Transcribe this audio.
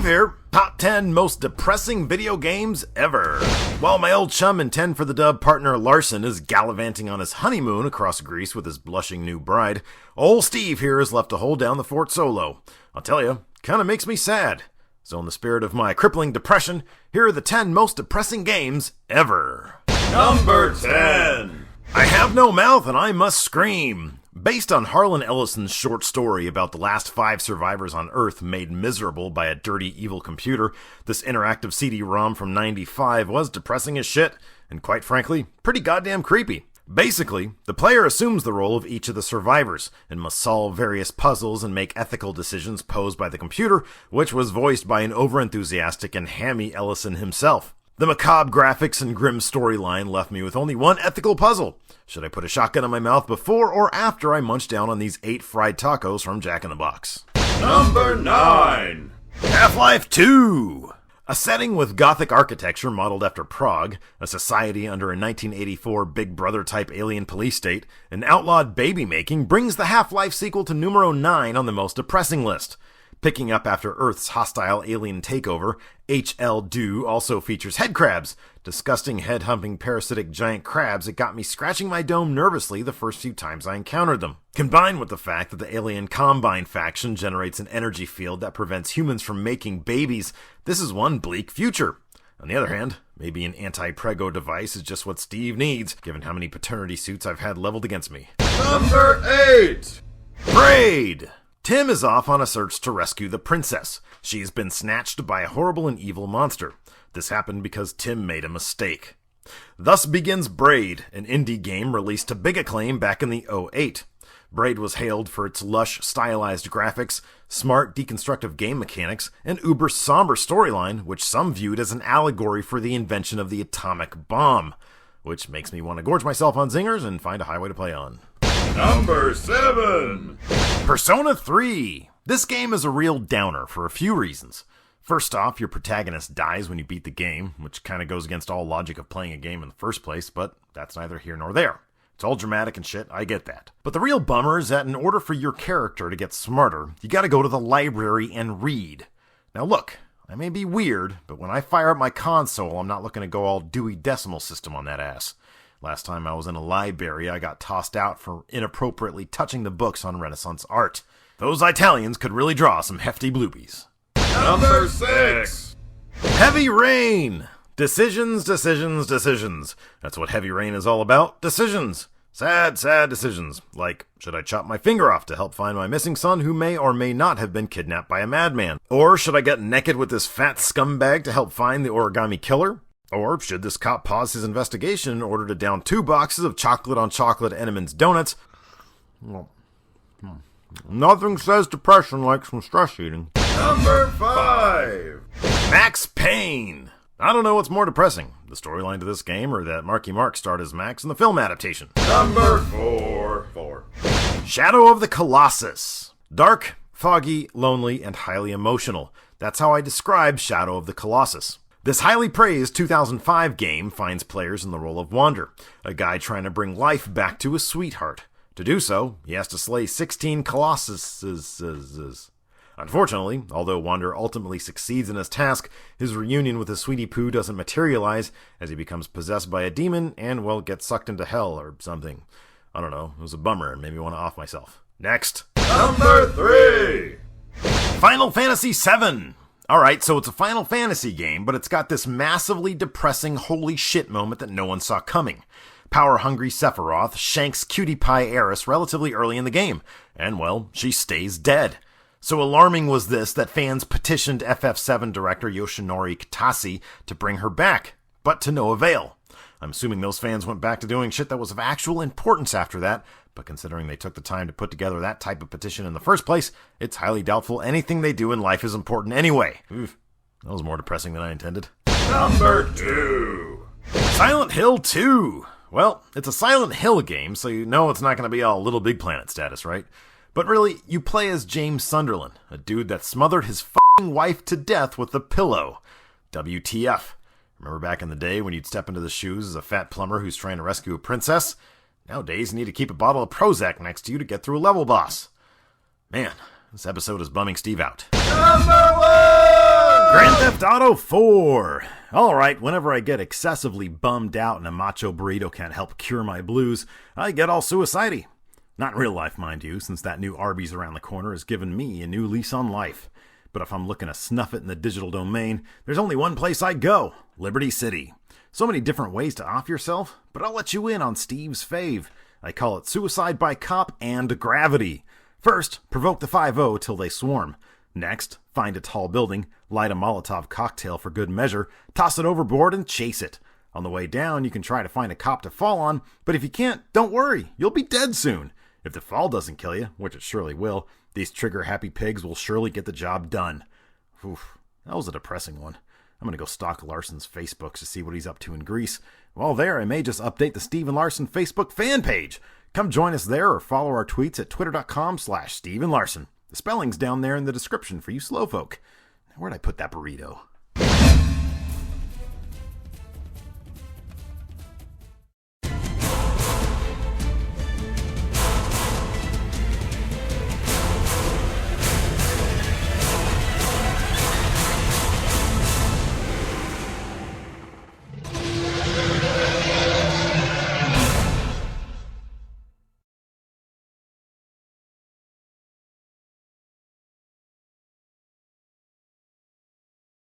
here. Top 10 most depressing video games ever. While my old chum and TenFTW partner Larson is gallivanting on his honeymoon across Greece with his blushing new bride, old Steve here is left to hold down the fort solo. I'll tell you, kinda makes me sad. So in the spirit of my crippling depression, here are the 10 most depressing games ever. Number 10. I have no mouth and I must scream. Based on Harlan Ellison's short story about the last 5 survivors on Earth made miserable by a dirty, evil computer, this interactive CD-ROM from '95 was depressing as shit, and quite frankly, pretty goddamn creepy. Basically, the player assumes the role of each of the survivors, and must solve various puzzles and make ethical decisions posed by the computer, which was voiced by an overenthusiastic and hammy Ellison himself. The macabre graphics and grim storyline left me with only one ethical puzzle. Should I put a shotgun in my mouth before or after I munch down on these 8 fried tacos from Jack in the Box? Number 9. Half-Life 2! A setting with Gothic architecture modeled after Prague, a society under a 1984 Big Brother-type alien police state, and outlawed baby-making brings the Half-Life sequel to numero 9 on the most depressing list. Picking up after Earth's hostile alien takeover, HL2 also features head crabs, disgusting head-humping parasitic giant crabs that got me scratching my dome nervously the first few times I encountered them. Combined with the fact that the alien Combine faction generates an energy field that prevents humans from making babies, this is one bleak future. On the other hand, maybe an anti-prego device is just what Steve needs, given how many paternity suits I've had leveled against me. Number 8. Braid! Tim is off on a search to rescue the princess. She has been snatched by a horrible and evil monster. This happened because Tim made a mistake. Thus begins Braid, an indie game released to big acclaim back in the '08. Braid was hailed for its lush, stylized graphics, smart, deconstructive game mechanics, and uber somber storyline, which some viewed as an allegory for the invention of the atomic bomb. Which makes me want to gorge myself on zingers and find a highway to play on. Number 7. Persona 3. This game is a real downer for a few reasons. First off, your protagonist dies when you beat the game, which kind of goes against all logic of playing a game in the first place, but that's neither here nor there. It's all dramatic and shit, I get that. But the real bummer is that in order for your character to get smarter, you gotta go to the library and read. Now look, I may be weird, but when I fire up my console, I'm not looking to go all Dewey Decimal System on that ass. Last time I was in a library, I got tossed out for inappropriately touching the books on Renaissance art. Those Italians could really draw some hefty bloopies. Number 6. Heavy Rain! Decisions, decisions, decisions. That's what Heavy Rain is all about. Decisions. Sad, sad decisions. Like, should I chop my finger off to help find my missing son who may or may not have been kidnapped by a madman? Or should I get naked with this fat scumbag to help find the origami killer? Or should this cop pause his investigation in order to down 2 boxes of chocolate-on-chocolate Entenmann's donuts? Well, nothing says depression like some stress eating. Number 5. Max Payne! I don't know what's more depressing, the storyline to this game or that Marky Mark starred as Max in the film adaptation. Number 4. Shadow of the Colossus. Dark, foggy, lonely, and highly emotional. That's how I describe Shadow of the Colossus. This highly praised 2005 game finds players in the role of Wander, a guy trying to bring life back to his sweetheart. To do so, he has to slay 16 Colossuses. Unfortunately, although Wander ultimately succeeds in his task, his reunion with his sweetie poo doesn't materialize as he becomes possessed by a demon and, well, gets sucked into hell or something. I don't know, it was a bummer and made me want to off myself. Next. Number 3. Final Fantasy VII! Alright, so it's a Final Fantasy game, but it's got this massively depressing holy shit moment that no one saw coming. Power-hungry Sephiroth shanks Cutie Pie Eris relatively early in the game, and well, she stays dead. So alarming was this that fans petitioned FF7 director Yoshinori Kitase to bring her back, but to no avail. I'm assuming those fans went back to doing shit that was of actual importance after that, but considering they took the time to put together that type of petition in the first place, it's highly doubtful anything they do in life is important anyway. Oof, that was more depressing than I intended. Number 2. Silent Hill 2. Well, it's a Silent Hill game, so you know it's not going to be all Little Big Planet status, right? But really, you play as James Sunderland, a dude that smothered his f***ing wife to death with a pillow. WTF. Remember back in the day when you'd step into the shoes as a fat plumber who's trying to rescue a princess? Nowadays, you need to keep a bottle of Prozac next to you to get through a level boss. Man, this episode is bumming Steve out. Number 1! Grand Theft Auto 4! Alright, whenever I get excessively bummed out and a macho burrito can't help cure my blues, I get all suicidey. Not in real life, mind you, since that new Arby's around the corner has given me a new lease on life. But if I'm looking to snuff it in the digital domain, there's only one place I go, Liberty City. So many different ways to off yourself, but I'll let you in on Steve's fave. I call it Suicide by Cop and Gravity. First, provoke the 5-0 till they swarm. Next, find a tall building, light a Molotov cocktail for good measure, toss it overboard and chase it. On the way down, you can try to find a cop to fall on, but if you can't, don't worry, you'll be dead soon. If the fall doesn't kill you, which it surely will, these trigger-happy pigs will surely get the job done. Oof, that was a depressing one. I'm gonna go stalk Larson's Facebook to see what he's up to in Greece. While there, I may just update the Steve and Larson Facebook fan page. Come join us there or follow our tweets at twitter.com/Steve and Larson. The spelling's down there in the description for you slowpoke. Where'd I put that burrito?